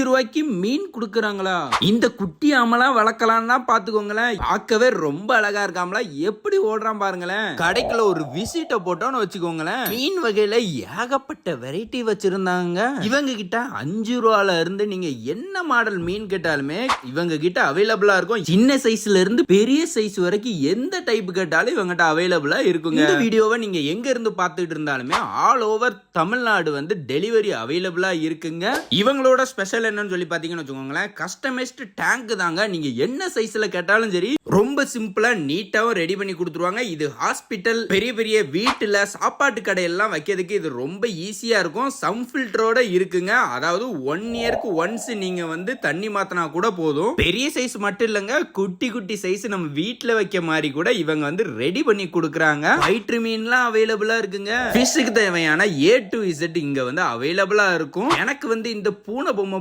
ரூபாய்க்கு மீன் குடுக்குறாங்களா? இந்த குட்டி ஆமலாம் வளர்க்கலாம்னா பாத்துக்கோங்களேன். பார்க்கவே ரொம்ப அழகா இருக்காமல, எப்படி ஓடுறான் பாருங்களேன். கடைக்குள்ள ஒரு விசிட்ட போட்டோன்னு வச்சுக்கோங்களேன், மீன் வகையில ஏகப்பட்ட வெரைட்டி வச்சிருந்தாங்க. இவங்க கிட்ட 5 ரூபால இருந்து நீங்க என்ன மாடல் மீன் கேட்டாலுமே இவங்க கிட்ட அவைலபிளா இருக்கும். சின்ன சைஸ்ல இருந்து பெரிய சைஸ் வரைக்கும் எந்த டைப் கேட்டாலும் இவங்கிட்ட அவைலபிளா இருக்குங்க. இந்த வீடியோவை நீங்க எங்க இருந்து பார்த்துட்டு இருந்தாலுமே ஆல் ஓவர் தமிழ்நாடு வந்து டெலிவரி அவைலபிளா இருக்குங்க. இவங்களோட ஸ்பெஷல் என்னன்னு சொல்லி பாத்தீங்கன்னு வச்சுக்கோங்களேன், கஸ்டமைஸ்டு டேங்க் தாங்க. நீங்க என்ன சைஸ்ல கேட்டாலும் சரி ரொம்ப சிம்பிளா நீட்டாவும் ரெடி பண்ணி கொடுத்துருவாங்க. இது ஹாஸ்பிட்டல், பெரிய பெரிய வீட்டுல சாப்பாட்டு கடையெல்லாம் வைக்கிறதுக்கு இது ரொம்ப ஈஸியா இருக்கும். சம் ஃபில்டரோட இருக்குங்க. அதாவது 1 இயருக்கு ஒன்ஸ் நீங்க வந்து தண்ணி மாத்தினா கூட போதும். பெரிய சைஸ் மட்டும் இல்லங்க, குட்டி குட்டி சைஸ் நம்ம வீட்டுல வைக்க மாதிரி கூட இவங்க வந்து ரெடி பண்ணி கொடுக்குறாங்க. வயிற்று மீன்லாம் அவைலபிளா இருக்குங்க. ஃபிஷ்ஷுக்கு தேவையான A to Z இங்க வந்து அவைலபிளா இருக்கும். எனக்கு வந்து இந்த பூனை பொம்மை